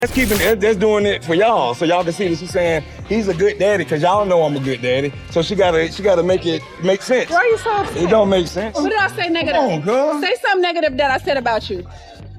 That's keeping that's doing it for y'all, so y'all can see that she's saying he's a good daddy, cause y'all know I'm a good daddy. So she gotta make it make sense. Why are you so upset? It don't make sense. What did I say negative? Come on, girl. Say something negative that I said about you.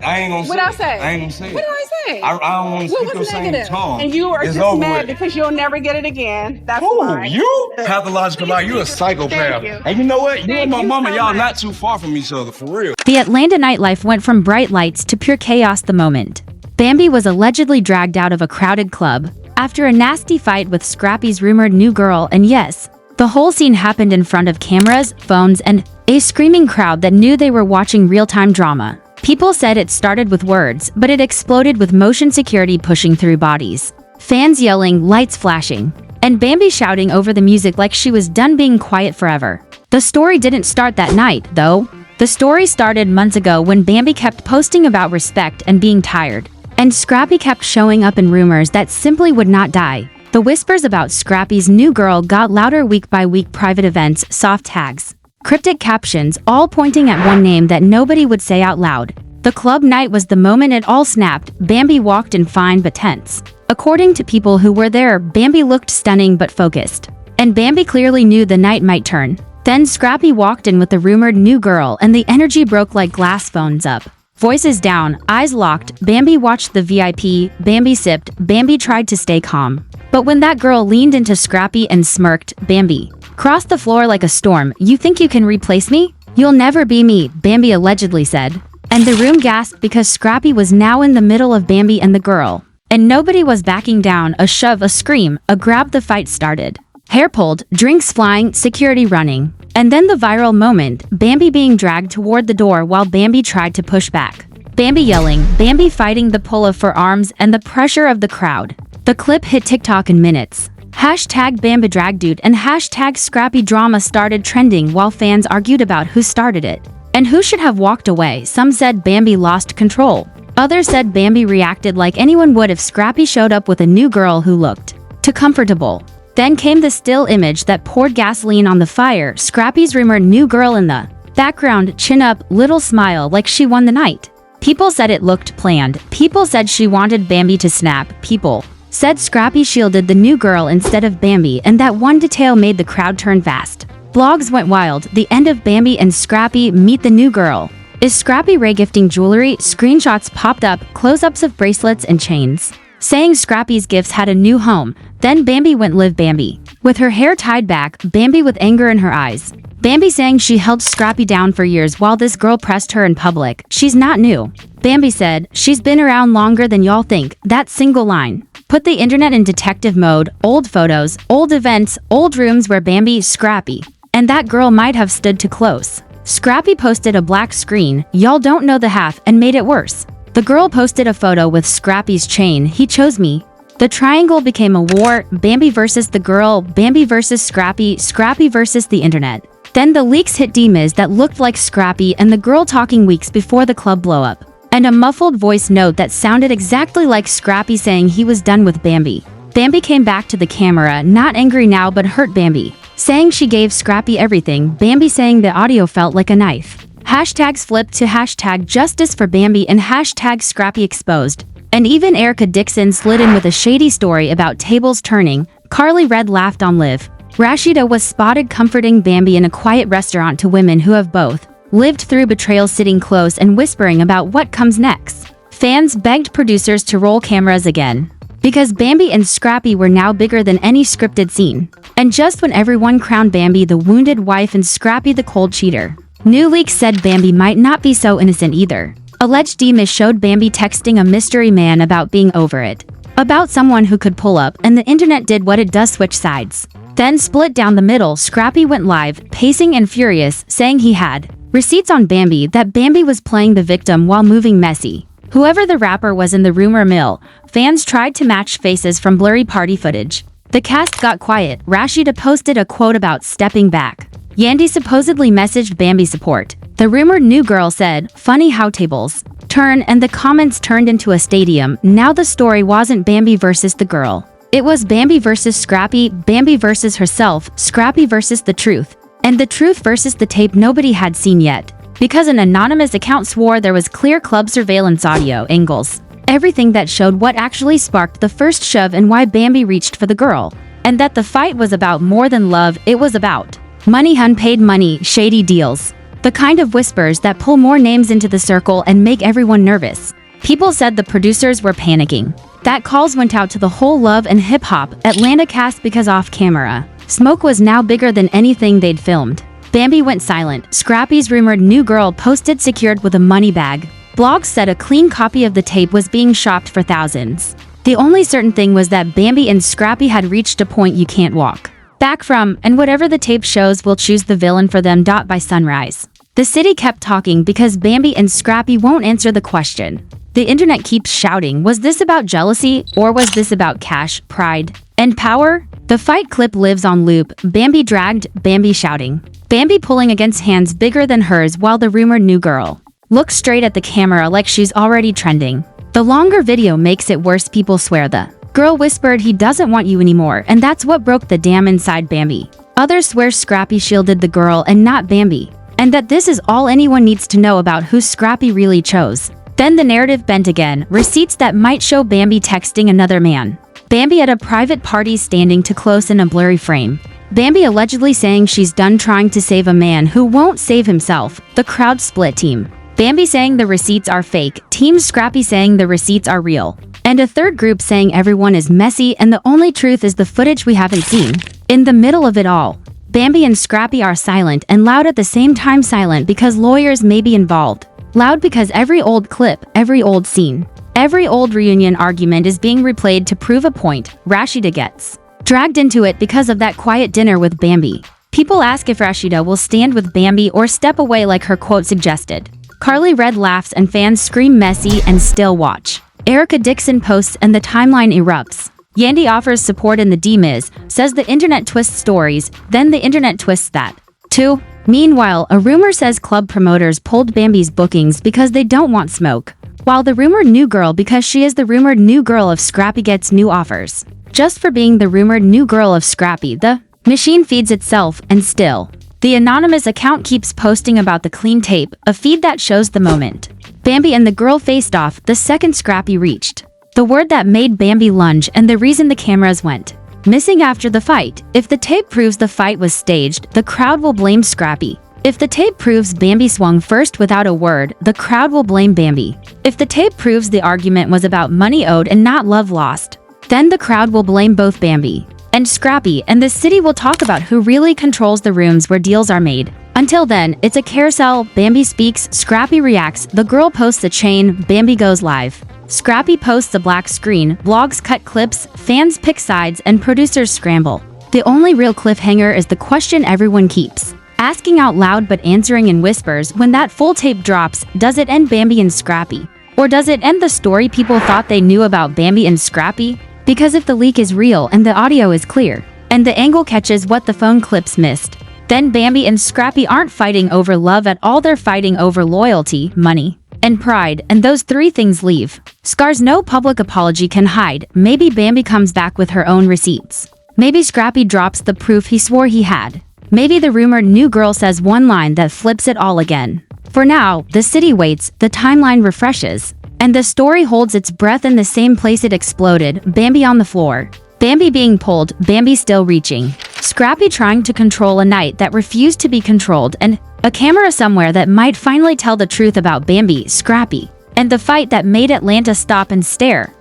I ain't gonna say. What did I say? I ain't gonna say. What did I say? I don't want to speak your same tongue. And you are it's just mad with. because you'll never get it again. That's Who? why. You? Pathological lie. You a psychopath. Thank you. And you know what? You and my mama, so y'all much. not too far from each other, for real. The Atlanta nightlife went from bright lights to pure chaos the moment Bambi was allegedly dragged out of a crowded club after a nasty fight with Scrappy's rumored new girl, and yes, the whole scene happened in front of cameras, phones, and a screaming crowd that knew they were watching real-time drama. People said it started with words, but it exploded with motion security pushing through bodies, fans yelling, lights flashing, and Bambi shouting over the music like she was done being quiet forever. The story didn't start that night, though. The story started months ago when Bambi kept posting about respect and being tired, and Scrappy kept showing up in rumors that simply would not die. The whispers about Scrappy's new girl got louder week by week. Private events, soft tags, cryptic captions, all pointing at one name that nobody would say out loud. The club night was the moment it all snapped. Bambi walked in fine but tense. According to people who were there, Bambi looked stunning but focused. And Bambi clearly knew the night might turn. Then Scrappy walked in with the rumored new girl, and the energy broke like glass. Phones up, voices down, eyes locked. Bambi watched the VIP, Bambi sipped, Bambi tried to stay calm. But when that girl leaned into Scrappy and smirked, Bambi crossed the floor like a storm. "You think you can replace me? You'll never be me," Bambi allegedly said. And the room gasped because Scrappy was now in the middle of Bambi and the girl. And nobody was backing down. A shove, a scream, a grab, the fight started. Hair pulled, drinks flying, security running. And then the viral moment, Bambi being dragged toward the door while Bambi tried to push back. Bambi yelling, Bambi fighting the pull of forearms and the pressure of the crowd. The clip hit TikTok in minutes. Hashtag Bambi drag dude and hashtag Scrappy drama started trending while fans argued about who started it and who should have walked away. Some said Bambi lost control. Others said Bambi reacted like anyone would if Scrappy showed up with a new girl who looked too comfortable. Then came the still image that poured gasoline on the fire. Scrappy's rumored new girl in the background, chin up, little smile like she won the night. People said it looked planned. People said she wanted Bambi to snap. People said Scrappy shielded the new girl instead of Bambi, and that one detail made the crowd turn fast. Blogs went wild. The end of Bambi and Scrappy meet the new girl. Is Scrappy re-gifting jewelry? Screenshots popped up, close-ups of bracelets and chains, saying Scrappy's gifts had a new home. Then Bambi went live Bambi, with her hair tied back, Bambi with anger in her eyes. Bambi saying she held Scrappy down for years while this girl pressed her in public. She's not new. Bambi said, she's been around longer than y'all think. That single line put the internet in detective mode. Old photos, old events, old rooms where Bambi, Scrappy, and that girl might have stood too close. Scrappy posted a black screen, y'all don't know the half, and made it worse. The girl posted a photo with Scrappy's chain, he chose me. The triangle became a war, Bambi versus the girl, Bambi versus Scrappy, Scrappy versus the internet. Then the leaks hit DMs that looked like Scrappy and the girl talking weeks before the club blow up. And a muffled voice note that sounded exactly like Scrappy saying he was done with Bambi. Bambi came back to the camera, not angry now but hurt Bambi, saying she gave Scrappy everything. Bambi saying the audio felt like a knife. Hashtags flipped to hashtag justice for Bambi and hashtag Scrappy exposed. And even Erica Dixon slid in with a shady story about tables turning. Carly Red laughed on Live. Rashida was spotted comforting Bambi in a quiet restaurant to women who have both lived through betrayal, sitting close and whispering about what comes next. Fans begged producers to roll cameras again, because Bambi and Scrappy were now bigger than any scripted scene. And just when everyone crowned Bambi the wounded wife and Scrappy the cold cheater, new leaks said Bambi might not be so innocent either. Alleged DMs showed Bambi texting a mystery man about being over it, about someone who could pull up, and the internet did what it does, switch sides. Then split down the middle. Scrappy went live, pacing and furious, saying he had receipts on Bambi, that Bambi was playing the victim while moving messy. Whoever the rapper was in the rumor mill, fans tried to match faces from blurry party footage. The cast got quiet. Rashida posted a quote about stepping back. Yandy supposedly messaged Bambi support. The rumored new girl said, funny how tables turn, and the comments turned into a stadium. Now the story wasn't Bambi versus the girl. It was Bambi versus Scrappy, Bambi versus herself, Scrappy versus the truth, and the truth versus the tape nobody had seen yet, because an anonymous account swore there was clear club surveillance audio angles everything that showed what actually sparked the first shove and why Bambi reached for the girl. And that the fight was about more than love, it was about money, unpaid money, shady deals. The kind of whispers that pull more names into the circle and make everyone nervous. People said the producers were panicking. That calls went out to the whole Love and Hip Hop Atlanta cast because off camera, smoke was now bigger than anything they'd filmed. Bambi went silent. Scrappy's rumored new girl posted secured with a money bag. Blogs said a clean copy of the tape was being shopped for thousands. The only certain thing was that Bambi and Scrappy had reached a point you can't walk back from, and whatever the tape shows will choose the villain for them. By sunrise, the city kept talking because Bambi and Scrappy won't answer the question. The internet keeps shouting, was this about jealousy, or was this about cash, pride, and power? The fight clip lives on loop. Bambi dragged, Bambi shouting. Bambi pulling against hands bigger than hers while the rumored new girl looks straight at the camera like she's already trending. The longer video makes it worse. People swear the girl whispered he doesn't want you anymore, and that's what broke the dam inside Bambi. Others swear Scrappy shielded the girl and not Bambi, and that this is all anyone needs to know about who Scrappy really chose. Then the narrative bent again, receipts that might show Bambi texting another man. Bambi at a private party standing too close in a blurry frame. Bambi allegedly saying she's done trying to save a man who won't save himself. The crowd split team. Bambi saying the receipts are fake, Team Scrappy saying the receipts are real, and a third group saying everyone is messy and the only truth is the footage we haven't seen. In the middle of it all, Bambi and Scrappy are silent and loud at the same time. Silent because lawyers may be involved. Loud because every old clip, every old scene, every old reunion argument is being replayed to prove a point. Rashida gets dragged into it because of that quiet dinner with Bambi. People ask if Rashida will stand with Bambi or step away like her quote suggested. Carly Red laughs and fans scream messy and still watch. Erica Dixon posts and the timeline erupts. Yandy offers support in the D-Miz, says the internet twists stories, then the internet twists that, too. Meanwhile, a rumor says club promoters pulled Bambi's bookings because they don't want smoke, while the rumored new girl because she is the rumored new girl of Scrappy gets new offers. Just for being the rumored new girl of Scrappy, the machine feeds itself, and still, the anonymous account keeps posting about the clean tape, a feed that shows the moment Bambi and the girl faced off the second Scrappy reached the word that made Bambi lunge and the reason the cameras went missing after the fight. If the tape proves the fight was staged, the crowd will blame Scrappy. If the tape proves Bambi swung first without a word, the crowd will blame Bambi. If the tape proves the argument was about money owed and not love lost, then the crowd will blame both Bambi and Scrappy, and the city will talk about who really controls the rooms where deals are made. Until then, it's a carousel. Bambi speaks, Scrappy reacts, the girl posts a chain, Bambi goes live. Scrappy posts a black screen, blogs cut clips, fans pick sides, and producers scramble. The only real cliffhanger is the question everyone keeps asking out loud but answering in whispers. When that full tape drops, does it end Bambi and Scrappy? Or does it end the story people thought they knew about Bambi and Scrappy? Because if the leak is real and the audio is clear, and the angle catches what the phone clips missed, then Bambi and Scrappy aren't fighting over love at all, they're fighting over loyalty, money, and pride, and those three things leave scars no public apology can hide. Maybe Bambi comes back with her own receipts. Maybe Scrappy drops the proof he swore he had. Maybe the rumored new girl says one line that flips it all again. For now, the city waits, the timeline refreshes, and the story holds its breath in the same place it exploded. Bambi on the floor. Bambi being pulled, Bambi still reaching. Scrappy trying to control a night that refused to be controlled, and a camera somewhere that might finally tell the truth about Bambi, Scrappy, and the fight that made Atlanta stop and stare.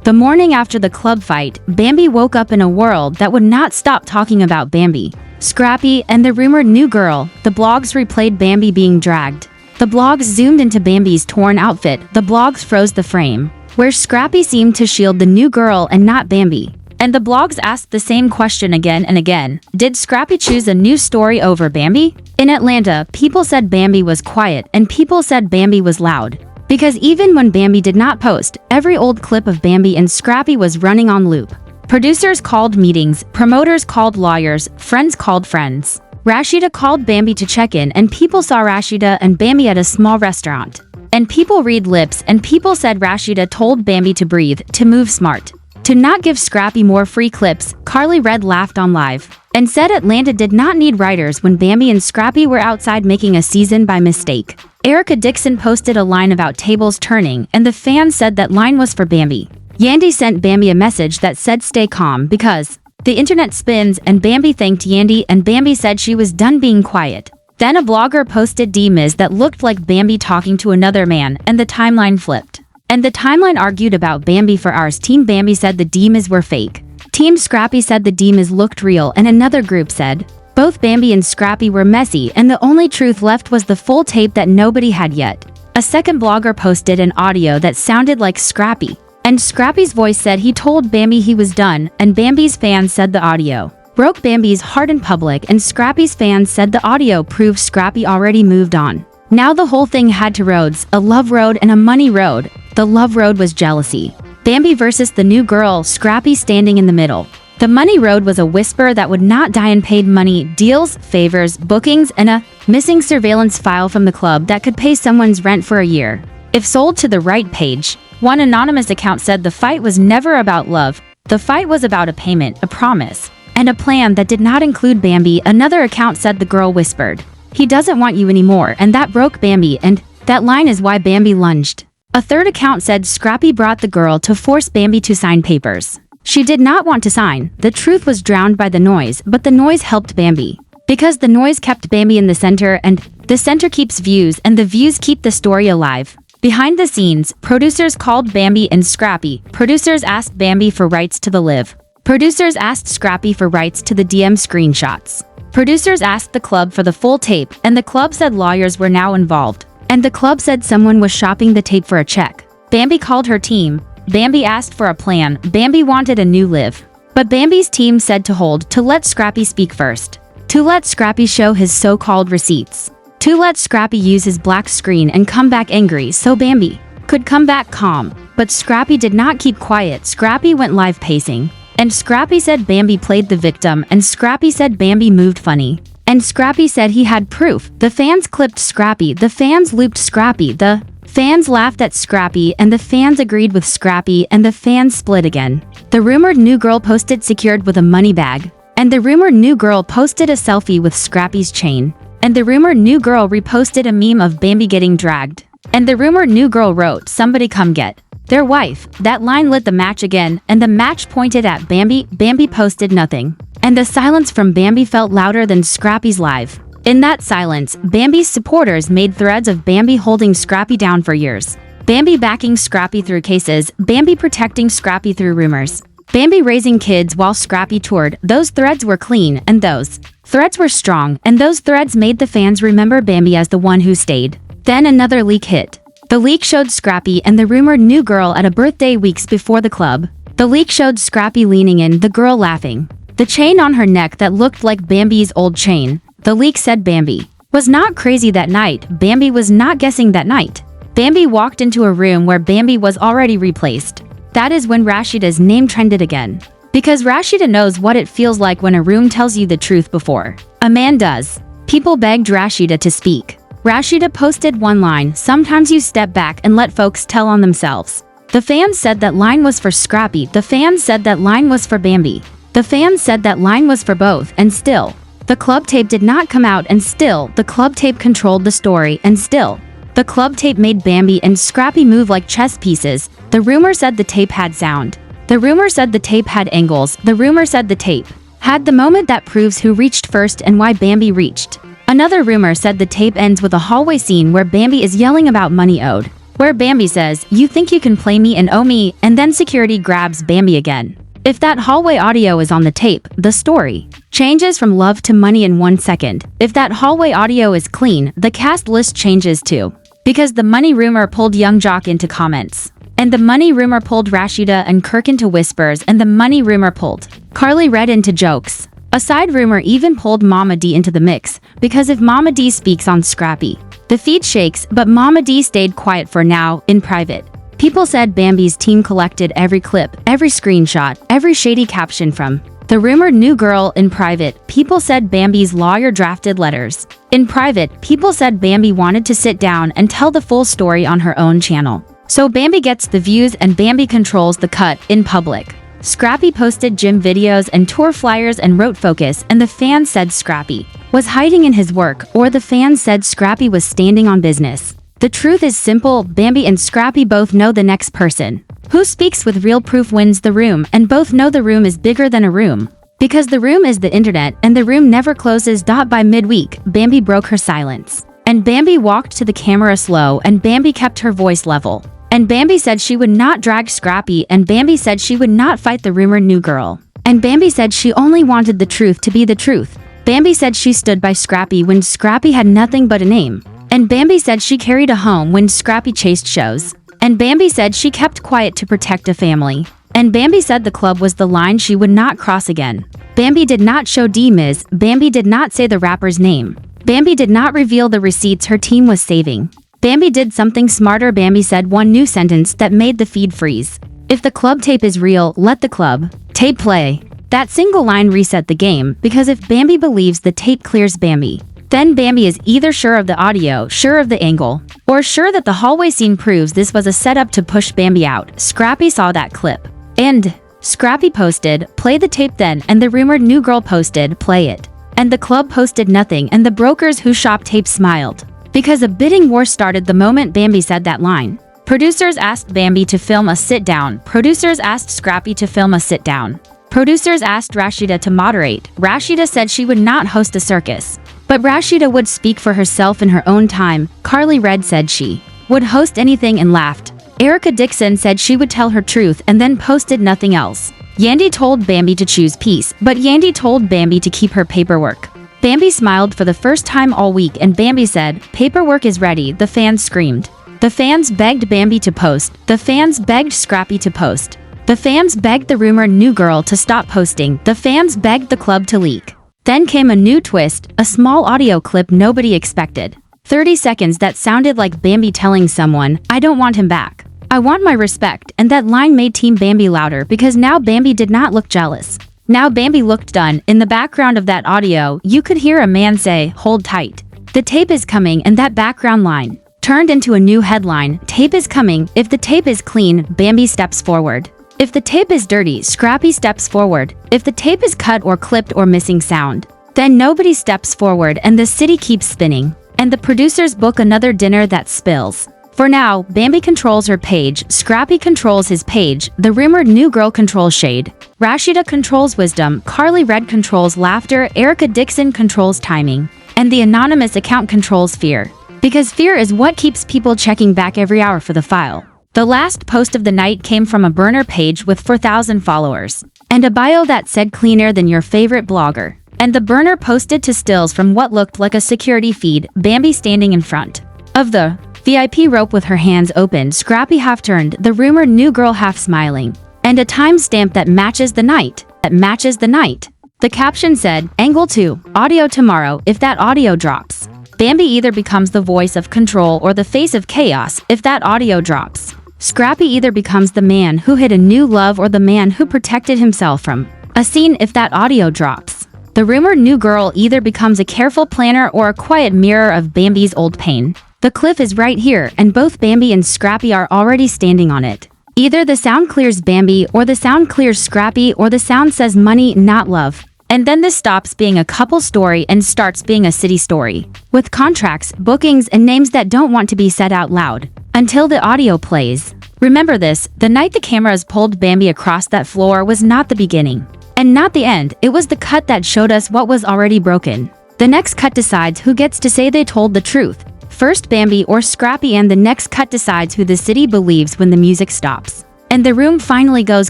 The morning after the club fight, Bambi woke up in a world that would not stop talking about Bambi, Scrappy, and the rumored new girl. The blogs replayed Bambi being dragged. The blogs zoomed into Bambi's torn outfit. The blogs froze the frame, where Scrappy seemed to shield the new girl and not Bambi. And the blogs asked the same question again and again. Did Scrappy choose a new story over Bambi? In Atlanta, people said Bambi was quiet and people said Bambi was loud. Because even when Bambi did not post, every old clip of Bambi and Scrappy was running on loop. Producers called meetings, promoters called lawyers, friends called friends. Rashida called Bambi to check in, and people saw Rashida and Bambi at a small restaurant. And people read lips, and people said Rashida told Bambi to breathe, to move smart, to not give Scrappy more free clips. Carly Red laughed on live and said Atlanta did not need writers when Bambi and Scrappy were outside making a season by mistake. Erica Dixon posted a line about tables turning, and the fans said that line was for Bambi. Yandy sent Bambi a message that said stay calm because the internet spins, and Bambi thanked Yandy, and Bambi said she was done being quiet. Then a blogger posted DMs that looked like Bambi talking to another man, and the timeline flipped. And the timeline argued about Bambi for hours. Team Bambi said the DMs were fake. Team Scrappy said the DMs looked real, and another group said both Bambi and Scrappy were messy, and the only truth left was the full tape that nobody had yet. A second blogger posted an audio that sounded like Scrappy, and Scrappy's voice said he told Bambi he was done, and Bambi's fans said the audio broke Bambi's heart in public, and Scrappy's fans said the audio proved Scrappy already moved on. Now the whole thing had two roads, a love road and a money road. The love road was jealousy. Bambi versus the new girl, Scrappy standing in the middle. The money road was a whisper that would not die in paid money, deals, favors, bookings, and a missing surveillance file from the club that could pay someone's rent for a year if sold to the right page. One anonymous account said the fight was never about love. The fight was about a payment, a promise, and a plan that did not include Bambi. Another account said the girl whispered, "He doesn't want you anymore," and that broke Bambi, and that line is why Bambi lunged. A third account said Scrappy brought the girl to force Bambi to sign papers. She did not want to sign. The truth was drowned by the noise, but the noise helped Bambi. Because the noise kept Bambi in the center, and the center keeps views, and the views keep the story alive. Behind the scenes, producers called Bambi and Scrappy. Producers asked Bambi for rights to the live. Producers asked Scrappy for rights to the DM screenshots. Producers asked the club for the full tape, and the club said lawyers were now involved. And the club said someone was shopping the tape for a check. Bambi called her team. Bambi asked for a plan. Bambi wanted a new live. But Bambi's team said to hold, to let Scrappy speak first. To let Scrappy show his so-called receipts. To let Scrappy use his black screen and come back angry so Bambi could come back calm. But Scrappy did not keep quiet. Scrappy went live pacing. And Scrappy said Bambi played the victim, and Scrappy said Bambi moved funny. And Scrappy said he had proof. The fans clipped Scrappy. The fans looped Scrappy. The fans laughed at Scrappy, and the fans agreed with Scrappy, and the fans split again. The rumored new girl posted secured with a money bag. And the rumored new girl posted a selfie with Scrappy's chain. And the rumored new girl reposted a meme of Bambi getting dragged. And the rumored new girl wrote, "Somebody come get their wife." That line lit the match again, and the match pointed at Bambi. Bambi posted nothing. And the silence from Bambi felt louder than Scrappy's live. In that silence, Bambi's supporters made threads of Bambi holding Scrappy down for years. Bambi backing Scrappy through cases, Bambi protecting Scrappy through rumors. Bambi raising kids while Scrappy toured. Those threads were clean, and those threads were strong, and those threads made the fans remember Bambi as the one who stayed. Then another leak hit. The leak showed Scrappy and the rumored new girl at a birthday weeks before the club. The leak showed Scrappy leaning in, the girl laughing. The chain on her neck that looked like Bambi's old chain. The leak said Bambi was not crazy that night. Bambi was not guessing that night. Bambi walked into a room where Bambi was already replaced. That is when Rashida's name trended again. Because Rashida knows what it feels like when a room tells you the truth before a man does. People begged Rashida to speak. Rashida posted one line, "Sometimes you step back and let folks tell on themselves." The fans said that line was for Scrappy. The fans said that line was for Bambi. The fans said that line was for both, and still, the club tape did not come out, and still, the club tape controlled the story, and still, the club tape made Bambi and Scrappy move like chess pieces. The rumor said the tape had sound. The rumor said the tape had angles. The rumor said the tape had the moment that proves who reached first and why Bambi reached. Another rumor said the tape ends with a hallway scene where Bambi is yelling about money owed. Where Bambi says, "You think you can play me and owe me," and then security grabs Bambi again. If that hallway audio is on the tape, the story changes from love to money in 1 second. If that hallway audio is clean, the cast list changes too. Because the money rumor pulled Young Jock into comments. And the money rumor pulled Rashida and Kirk into whispers, and the money rumor pulled Carly Red into jokes. A side rumor even pulled Mama D into the mix, because if Mama D speaks on Scrappy, the feed shakes, but Mama D stayed quiet for now, in private. People said Bambi's team collected every clip, every screenshot, every shady caption from the rumored new girl. In private, people said Bambi's lawyer drafted letters. In private, people said Bambi wanted to sit down and tell the full story on her own channel. So Bambi gets the views and Bambi controls the cut. In public, Scrappy posted gym videos and tour flyers and wrote focus, and the fans said Scrappy was hiding in his work, or the fans said Scrappy was standing on business. The truth is simple, Bambi and Scrappy both know the next person who speaks with real proof wins the room, and both know the room is bigger than a room. Because the room is the internet and the room never closes. By midweek, Bambi broke her silence. And Bambi walked to the camera slow, and Bambi kept her voice level. And Bambi said she would not drag Scrappy, and Bambi said she would not fight the rumored new girl. And Bambi said she only wanted the truth to be the truth. Bambi said she stood by Scrappy when Scrappy had nothing but a name. And Bambi said she carried a home when Scrappy chased shows. And Bambi said she kept quiet to protect a family. And Bambi said the club was the line she would not cross again. Bambi did not show D-Miz. Bambi did not say the rapper's name. Bambi did not reveal the receipts her team was saving. Bambi did something smarter. Bambi said one new sentence that made the feed freeze. If the club tape is real, let the club tape play. That single line reset the game, because if Bambi believes the tape clears Bambi, then Bambi is either sure of the audio, sure of the angle, or sure that the hallway scene proves this was a setup to push Bambi out. Scrappy saw that clip. And Scrappy posted, play the tape then, and the rumored new girl posted, play it. And the club posted nothing, and the brokers who shop tape smiled. Because a bidding war started the moment Bambi said that line. Producers asked Bambi to film a sit-down. Producers asked Scrappy to film a sit-down. Producers asked Rashida to moderate. Rashida said she would not host a circus. But Rashida would speak for herself in her own time. Carly Red said she would host anything and laughed. Erica Dixon said she would tell her truth and then posted nothing else. Yandy told Bambi to choose peace, but Yandy told Bambi to keep her paperwork. Bambi smiled for the first time all week, and Bambi said, paperwork is ready. The fans screamed. The fans begged Bambi to post. The fans begged Scrappy to post. The fans begged the rumored new girl to stop posting. The fans begged the club to leak. Then came a new twist, a small audio clip nobody expected. 30 seconds that sounded like Bambi telling someone, I don't want him back. I want my respect, and that line made Team Bambi louder because now Bambi did not look jealous. Now Bambi looked done. In the background of that audio, you could hear a man say, hold tight. The tape is coming, and that background line turned into a new headline, tape is coming. If the tape is clean, Bambi steps forward. If the tape is dirty, Scrappy steps forward. If the tape is cut or clipped or missing sound, then nobody steps forward and the city keeps spinning. And the producers book another dinner that spills. For now, Bambi controls her page, Scrappy controls his page, the rumored new girl controls shade, Rashida controls wisdom, Carly Red controls laughter, Erica Dixon controls timing, and the anonymous account controls fear. Because fear is what keeps people checking back every hour for the file. The last post of the night came from a burner page with 4,000 followers, and a bio that said cleaner than your favorite blogger. And the burner posted to stills from what looked like a security feed, Bambi standing in front of the VIP rope with her hands open, Scrappy half turned, the rumored new girl half smiling, and a timestamp that matches the night. The caption said, Angle 2, audio tomorrow. If that audio drops, Bambi either becomes the voice of control or the face of chaos. If that audio drops, Scrappy either becomes the man who hid a new love or the man who protected himself from a scene. If that audio drops, the rumored new girl either becomes a careful planner or a quiet mirror of Bambi's old pain. The cliff is right here, and both Bambi and Scrappy are already standing on it. Either the sound clears Bambi, or the sound clears Scrappy, or the sound says money, not love. And then this stops being a couple story and starts being a city story. With contracts, bookings, and names that don't want to be said out loud. Until the audio plays. Remember this, the night the cameras pulled Bambi across that floor was not the beginning. And not the end, it was the cut that showed us what was already broken. The next cut decides who gets to say they told the truth. First Bambi or Scrappy, and the next cut decides who the city believes when the music stops. And the room finally goes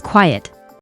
quiet.